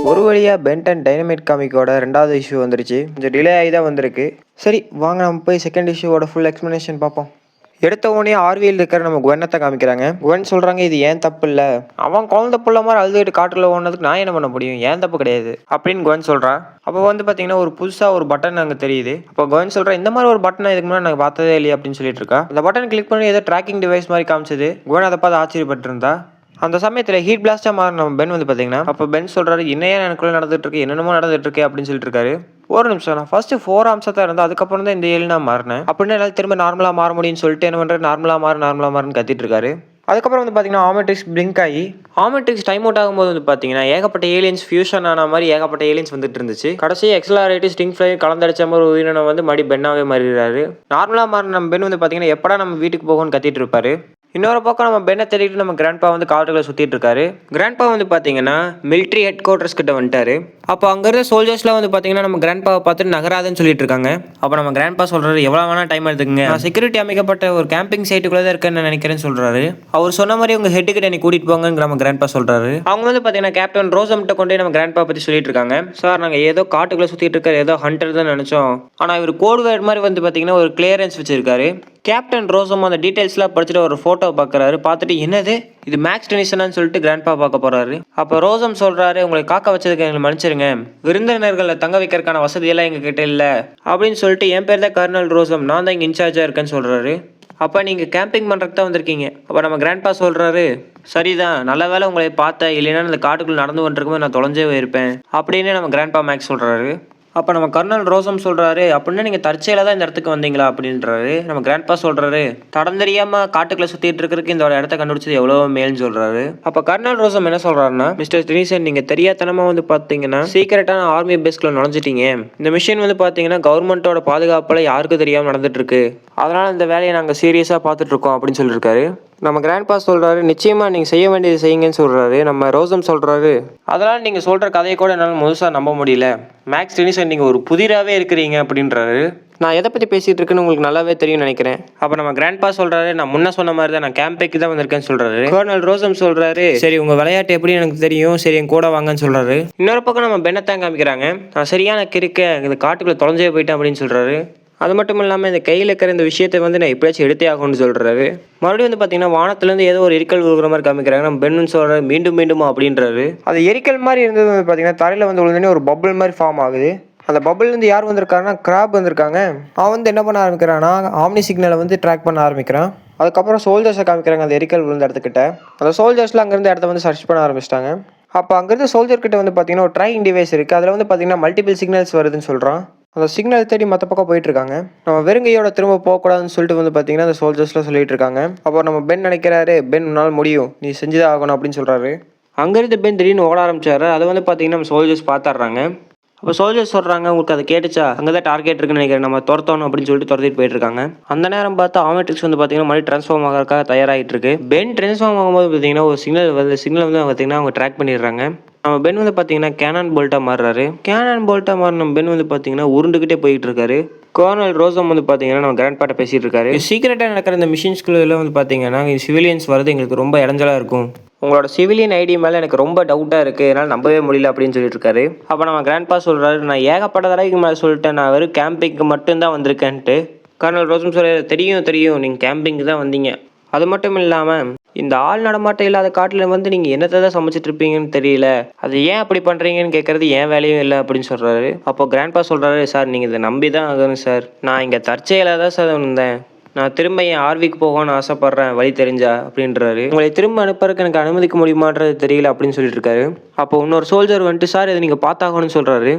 ஒரு வழியா pen 10 dynamite காமிக்கோட 2வது இஷ்யூ வந்துருச்சு. கொஞ்சம் டிலே ஆகி தான் வந்திருக்கு. சரி வாங்க நம்ம போய் செகண்ட் இஷ்யூவோட ஃபுல் எக்ஸ்ப்ளனேஷன் பார்ப்போம். எடுத்த உடனே ஆர்வியில் இருக்கிற நம்ம குவென்னத்தை காமிக்கிறாங்க. குவென் சொல்றாங்க இது ஏன் தப்பு இல்லை, அவன் குழந்தை புள்ள மாதிரி அழுதுகிட்டு காட்டுல ஓடுனதுக்கு நான் என்ன பண்ண முடியும், ஏன் தப்பு கிடையாது அப்படின்னு குவென் சொல்றான். அப்போ பார்த்தீங்கன்னா ஒரு புதுசாக ஒரு பட்டன் அங்கே தெரியுது. அப்போ குவென் சொல்கிறேன் இந்த மாதிரி ஒரு பட்டன் இதுக்கு முன்னாடி நாங்கள் பார்த்ததே இல்லையா அப்படின்னு சொல்லிட்டு இருக்கா. அந்த பட்டன் கிளிக் பண்ணி ஏதோ ட்ராக்கிங் டிவைஸ் மாதிரி காமிச்சது. குவென் அதை பார்த்து ஆச்சரியப்பட்டு இருந்தா. அந்த சமயத்தில் ஹீட் பிளாஸ்டாக மாறின நம்ம பென் பார்த்தீங்கன்னா அப்போ பென் சொல்கிறாரு என்னையா எனக்குள்ளே நடந்துட்டு இருக்கு, என்னென்னமோ நடந்துட்டு இருக்கு அப்படின்னு சொல்லிட்டு இருக்காரு. ஒரு நிமிஷம், நான் ஃபர்ஸ்ட் 4 அம்சத்தான் இருந்தேன், அதுக்கப்புறம் தான் இந்த 7 நான் மாறினேன் அப்படின்னு என்னால் திரும்ப நார்மலாக மாற முடியும்னு சொல்லிட்டு என்ன பண்ணுறது நார்மலாக மாறுன்னு கத்திட்டு இருக்காரு. அதுக்கப்புறம் பார்த்தீங்கன்னா ஆமெட்ரிக்ஸ் பிளிங்க் ஆகி ஆமெட்ரிக்ஸ் டைம் அவுட் ஆகும்போது பார்த்தீங்கன்னா ஏகப்பட்ட ஏலியன்ஸ் ஃபியூஷன் ஆன மாதிரி ஏகப்பட்ட ஏலியன்ஸ் வந்துட்டு இருந்துச்சு. கடைசி எக்ஸலரேட்டி ஸ்டிங் ஃப்ளை கலந்தடிச்ச மாதிரி உயிரினம் மறுபடி பென்னாவே மாறிடுறாரு. நார்மலாக மாறின நம்ம பென் பார்த்தீங்கன்னா எப்படா நம்ம வீட்டுக்கு போகணும்னு கத்திட்டு இருப்பாரு. இன்னொரு பக்கம் நம்ம பென்னை தேடிட்டு நம்ம கிராண்ட்பா காட்டுகளை சுற்றிட்டு இருக்காரு. கிராண்ட்பா பார்த்தீங்கன்னா மிலிட்ரி ஹெட் குவார்டர்ஸ் கிட்ட வந்துட்டாரு. அப்போ அங்கே இருந்த சோல்ஜர்ஸ்லாம் பார்த்தீங்கன்னா நம்ம கிராண்ட்பாவை பார்த்துட்டு நகராதுன்னு சொல்லிட்டு இருக்காங்க. அப்போ நம்ம கிராண்ட்பா சொல்றாரு எவ்வளோ வேணா டைம் எடுத்துக்கங்க, நான் செக்யூரிட்டி அமைக்கப்பட்ட ஒரு கேம்பிங் சைட்டுக்குள்ளே தான் இருக்கேன்னு நினைக்கிறேன்னு சொல்றாரு. அவர் சொன்ன மாதிரி உங்க ஹெட் கிட்ட நீ கூட்டிட்டு போங்கன்னு நம்ம கிராண்ட்பா சொல்றாரு. அவங்க பார்த்தீங்கன்னா கேப்டன் ரோசம்கிட்ட கொண்டு நம்ம கிராண்ட்பா பற்றி சொல்லிட்டு இருக்காங்க. சார் நாங்கள் ஏதோ காட்டுக்குள்ளே சுற்றிட்டு இருக்காரு, ஏதோ ஹண்டர் தான் நினைச்சோம், ஆனால் இவர் கோட் வேர்ட் மாதிரி பார்த்தீங்கன்னா ஒரு கிளியரன்ஸ் வச்சிருக்காரு. கேப்டன் ரோசம் அந்த டீடைல்ஸ்லாம் படிச்சுட்டு ஒரு ஃபோட்டோ பார்க்குறாரு. பார்த்துட்டு என்னது இது மேக்ஸ் டெனிசனான்னு சொல்லிட்டு கிராண்ட்பா பார்க்க போறாரு. அப்போ ரோசம் சொல்றாரு உங்களை காக்க வச்சதுக்கு எங்களை மன்னிச்சிருங்க, விருந்தினர்களை தங்க வைக்கிறதுக்கான வசதியெல்லாம் எங்க கிட்ட இல்லை அப்படின்னு சொல்லிட்டு என் பேர் தான் கர்னல் ரோசம், நான் தான் இங்கே இன்சார்ஜாக இருக்கேன்னு சொல்றாரு. அப்போ நீங்கள் கேம்பிங் பண்ணுறதுக்கு தான் வந்திருக்கீங்க. அப்போ நம்ம கிராண்ட்பா சொல்கிறாரு சரிதான், நல்ல வேலை உங்களை பார்த்தேன், இல்லைன்னா இந்த காட்டுக்குள்ளே நடந்து வந்துருக்கும்போது நான் தொலைஞ்சே போயிருப்பேன் அப்படின்னு நம்ம கிராண்ட்பா மேக்ஸ் சொல்கிறாரு. அப்போ நம்ம கர்னல் ரோசம் சொல்கிறாரு அப்படின்னா நீங்கள் தற்செயலாக தான் இந்த இடத்துக்கு வந்தீங்களா அப்படின்றாரு. நம்ம கிராண்ட்பா சொல்கிறாரு தடம் தெரியாமல் காட்டுக்குள்ளே சுற்றிட்டு இருக்கிறதுக்கு இந்த இடத்த கண்டுபிடிச்சது எவ்வளோ மேல்னு சொல்கிறாரு. அப்போ கர்னல் ரோசம் என்ன சொல்கிறாருன்னா மிஸ்டர் டெனிசன் நீங்கள் தெரியாதனமாக பார்த்தீங்கன்னா சீக்கிரட்டான ஆர்மி பேஸ்க்குள்ள நுழைஞ்சிட்டீங்க. இந்த மிஷின் பார்த்தீங்கன்னா கவர்மெண்ட்டோட பாதுகாப்பில் யாருக்கும் தெரியாமல் நடந்துட்டு இருக்கு, அதனால் இந்த வேலையை நாங்கள் சீரியஸாக பார்த்துட்டு இருக்கோம் அப்படின்னு சொல்லியிருக்காரு. நம்ம கிராண்ட்பா சொல்கிறாரு நிச்சயமாக நீங்கள் செய்ய வேண்டியது செய்யுங்கன்னு சொல்கிறாரு. நம்ம ரோசம் சொல்கிறாரு அதனால் நீங்கள் சொல்கிற கதையை கூட என்னால் முழுசாக நம்ப முடியல, மேக்ஸ் டெனிசன் நீங்கள் ஒரு புதிராகவே இருக்கிறீங்க அப்படின்றாரு. நான் எதை பற்றி பேசிகிட்டு இருக்குன்னு உங்களுக்கு நல்லாவே தெரியும்னு நினைக்கிறேன். அப்போ நம்ம கிராண்ட்பா சொல்கிறாரு நான் முன்ன சொன்ன மாதிரி தான், நான் கேம்பேக்கு தான் வந்திருக்கேன்னு சொல்கிறாரு. கர்னல் ரோசம் சொல்கிறாரு சரி உங்கள் விளையாட்டு எப்படி எனக்கு தெரியும், சரி என் கூட வாங்கன்னு சொல்கிறாரு. இன்னொரு பக்கம் நம்ம பென்னத்தான் காமிக்கிறாங்க. நான் சரியான கிறுக்க இந்த காட்டுக்குள்ளே தொலைஞ்சே போயிட்டேன் அப்படின்னு சொல்கிறாரு. அது மட்டும் இல்லாமல் இந்த கையில் இருக்கிற இந்த விஷயத்தை நான் எப்படியாச்சும் எடுத்தே ஆகும்னு சொல்கிறாரு. மறுபடியும் பார்த்தீங்கன்னா வானத்துலேருந்து ஏதோ ஒரு எரிக்கல் விழுகிற மாதிரி காமிக்கிறாங்க. நம்ம பென்னு சொல்கிறாரு மீண்டும் மீண்டுமா அப்படின்றாரு. அது எரிக்கல் மாதிரி இருந்தது பார்த்தீங்கன்னா தரையில் விழுந்தோடனே ஒரு பபிள் மாதிரி ஃபார்ம் ஆகுது. அந்த பபிள்லேருந்து யார் வந்திருக்காருன்னா கிராப் வந்திருக்காங்க. அவன் என்ன பண்ண ஆரம்பிக்கிறான்னா ஆம்னி சிக்னலை ட்ராக் பண்ண ஆரம்பிக்கிறான். அதுக்கப்புறம் சோல்ஜர்ஸை காமிக்கிறாங்க அந்த எரிக்கல் விழுந்த இடத்துக்கிட்ட. அந்த சோல்ஜர்ஸ்லாம் அங்கேருந்து இடத்த சர்ச் பண்ண ஆரம்பிச்சிட்டாங்க. அப்போ அங்கேருந்து சோல்ஜர்கிட்ட பார்த்தீங்கன்னா ஒரு ட்ராக்கிங் டிவைஸ் இருக்குது. அதில் பார்த்தீங்கன்னா மல்டிபிள் சிக்னல்ஸ் வருதுன்னு சொல்கிறான். அந்த சிக்னல் தேடி மற்ற பக்கம் போயிட்டு இருக்காங்க. நம்ம வெறுங்கையோட திரும்ப போகக்கூடாதுன்னு சொல்லிட்டு பார்த்தீங்கன்னா அந்த சோல்ஜர்ஸ்லாம் சொல்லிட்டு இருக்காங்க. அப்போ நம்ம பென் நினைக்கிறாரு பென் உன்னால் முடியும், நீ செஞ்சுதான் ஆகணும் அப்படின்னு சொல்கிறாரு. அங்கேருந்து பென் திடீர்னு ஓட ஆரம்பிச்சாரு. அதை பார்த்தீங்கன்னா நம்ம சோல்ஜர்ஸ் பார்த்துட்றாங்க. அப்போ சோல்ஜர்ஸ் சொல்கிறாங்க உங்களுக்கு அதை கேட்டுச்சா, அங்கே தான் டார்கெட் இருக்குன்னு நினைக்கிறேன், நம்ம துரத்தணும் அப்படின்னு சொல்லிட்டு துரத்திட்டு போயிட்டு இருக்காங்க. அந்த நேரம் பார்த்து ஆமெட்ரிக்ஸ் பார்த்தீங்கன்னா மறுபடியும் ட்ரான்ஸ்ஃபார்ம் ஆகிறதுக்காக தயாராகிட்டு இருக்கு. பென் ட்ரான்ஸ்ஃபார்ம் ஆகும்போது பார்த்தீங்கன்னா ஒரு சிக்னல் பார்த்தீங்கன்னா அவங்க ட்ராக் பண்ணிடுறாங்க. நம்ம பென் பார்த்தீங்கன்னா கேனான் போல்ட்டாக மாறுறாரு. கேனான் போல்ட்டாக மாறின நம்ம பென் பார்த்தீங்கன்னா உருண்டுகிட்டே போயிட்டு இருக்காரு. கர்னல் ரோசம் பார்த்தீங்கன்னா நம்ம கிராண்ட்பாட்ட பேசிட்டு இருக்காரு. சீக்கிரட்டாக நடக்கிற இந்த மிஷின்ஸ்குள்ள பார்த்தீங்கன்னா சிவிலியன்ஸ் வரது எங்களுக்கு ரொம்ப இடைஞ்சலாக இருக்கும், உங்களோட சிவிலியன் ஐடி மேலே எனக்கு ரொம்ப டவுட்டாக இருக்குது, என்னால் நம்பவே முடியல அப்படின்னு சொல்லிட்டு இருக்காரு. அப்போ நம்ம கிராண்ட்பா சொல்கிறாரு நான் ஏகப்பட்ட தடவைக்கு மேலே சொல்லிட்டேன், நான் வெறும் கேம்பிங்க்கு மட்டும்தான் வந்திருக்கேன்ட்டு. கர்னல் ரோசம் சொல்கிறாரு தெரியும் நீங்கள் கேம்பிங்க்கு தான் வந்தீங்க, அது மட்டும் இல்லாமல் இந்த ஆள் நடமாட்டம் இல்லாத காட்டில் நீங்கள் என்னத்தை தான் சமைச்சிட்டு இருப்பீங்கன்னு தெரியல, அது ஏன் அப்படி பண்ணுறீங்கன்னு கேட்குறது ஏன் வேலையும் இல்லை அப்படின்னு சொல்கிறாரு. அப்போ கிராண்ட்பா சொல்கிறாரு சார் நீங்கள் இதை நம்பி தான் ஆகணும் சார், நான் இங்கே தற்செயலாக தான் சார் வந்தேன், நான் திரும்ப என் ஆர்விக்கு போகணும்னு ஆசைப்பட்றேன் வழி தெரிஞ்சா அப்படின்றாரு. உங்களை திரும்ப அனுப்புறதுக்கு எனக்கு அனுமதிக்க முடியுமான்றது தெரியல அப்படின்னு சொல்லிட்டு இருக்காரு. அப்போ இன்னொரு சோல்ஜர் சார் இதை நீங்கள் பார்த்தாகணும்னு சொல்கிறாரு.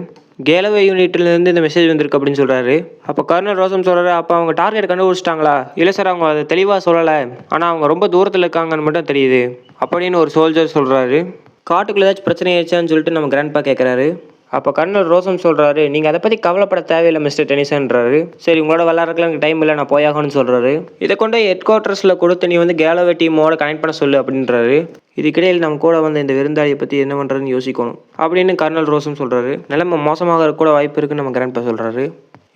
கேலவே யூனிட்லேருந்து இந்த மெசேஜ் வந்திருக்கு அப்படின்னு சொல்கிறாரு. அப்போ கர்னல் ரோசம் சொல்கிறாரு அப்போ அவங்க டார்கெட் கண்டுபிடிச்சிட்டாங்களா, இல்லை சார் அவங்க அதை தெளிவாக சொல்லலை, ஆனால் அவங்க ரொம்ப தூரத்தில் இருக்காங்கன்னு மட்டும் தெரியுது அப்படின்னு ஒரு சோல்ஜர் சொல்கிறாரு. காட்டுக்குள்ளே ஏதாச்சும் பிரச்சனை ஆயிடுச்சான்னு சொல்லிட்டு நம்ம கிராண்ட்பா கேட்குறாரு. அப்போ கர்னல் ரோசம் சொல்கிறாரு நீங்கள் அதை பற்றி கவலைப்பட தேவையில்லை மிஸ்டர் டெனிசன்றாரு. சரி உங்களோட விளாட்றதுக்குலாம் எனக்கு டைம் இல்லை, நான் போயாகணும்னு சொல்கிறாரு. இதை கொண்டு ஹெட் குவார்ட்டர்ஸில் கொடுத்து நீ கேலவே டீமோட கனெக்ட் பண்ண சொல்லு அப்படின்றாரு. இதுக்கிடையில் நம்ம கூட இந்த விருந்தாளியை பற்றி என்ன பண்ணுறதுன்னு யோசிக்கணும் அப்படின்னு கர்னல் ரோசம் சொல்கிறாரு. நிலைமை மோசமாக கூட வாய்ப்பு இருக்குன்னு நம்ம கிராண்ட்பா சொல்கிறாரு.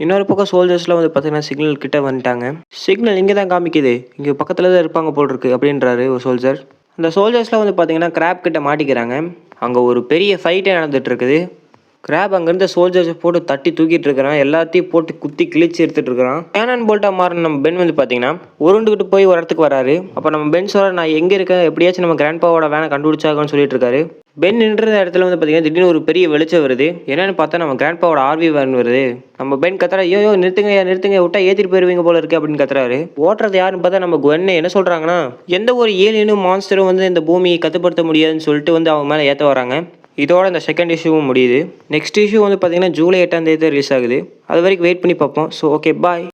இன்னொரு பக்கம் சோல்ஜர்ஸ்லாம் பார்த்தீங்கன்னா சிக்னல் கிட்ட வந்துட்டாங்க. சிக்னல் இங்கே தான் காமிக்குது, இங்கே பக்கத்தில் தான் இருப்பாங்க போல் இருக்கு அப்படின்றாரு ஒரு சோல்ஜர். அந்த சோல்ஜர்ஸ்லாம் பார்த்தீங்கன்னா கிராப் கிட்ட மாட்டிக்கிறாங்க. அங்கே ஒரு பெரிய ஃபைட்டே நடந்துட்டு இருக்குது. கிராப் அங்கேருந்து சோல்ஜர்ஸை போட்டு தட்டி தூக்கிட்டு இருக்கிறான், எல்லாத்தையும் போட்டு குத்தி கிழிச்சு எடுத்துட்டு இருக்கிறான். கேனன் போல்ட்டாக மாறின நம்ம பென் வந்து பார்த்தீங்கன்னா உருண்டுகிட்டு போய் ஒரு இடத்துக்கு வராரு. அப்போ நம்ம பென் சொல்ற, நான் எங்கே இருக்கேன், எப்படியாச்சும் நம்ம கிராண்ட்பாவோட வேனை கண்டுபிடிச்சாகன்னு சொல்லிட்டு இருக்காரு. பென் நின்ற இடத்துல வந்து பார்த்தீங்கன்னா திடீர்னு ஒரு பெரிய வெளிச்சம் வருது. என்னன்னு பார்த்தா நம்ம கிராண்ட்பாவோட ஆர்வி வேன் வருது. நம்ம பென் கத்துறா, ஐயோ நிறுத்துங்க விட்டா ஏற்றிட்டு போயிருவீங்க போல இருக்கு அப்படின்னு கத்துறாரு. ஓட்டுறது யாருன்னு பார்த்தா நம்ம குவென். என்ன சொல்கிறாங்கன்னா, எந்த ஒரு ஏலியனும் மான்ஸ்டரும் வந்து இந்த பூமியை கட்டுப்படுத்த முடியாதுன்னு சொல்லிட்டு வந்து அவங்க மேலே ஏற்ற வராங்க. இதோட இந்த செகண்ட் இஷ்யூவும் முடியுது. நெக்ஸ்ட் இஷ்யூ வந்து பார்த்தீங்கன்னா ஜூலை 8ஆம் தேதி ரிலீஸ் ஆகுது. அது வரைக்கும் வெயிட் பண்ணி பார்ப்போம். ஸோ ஓகே, பாய்.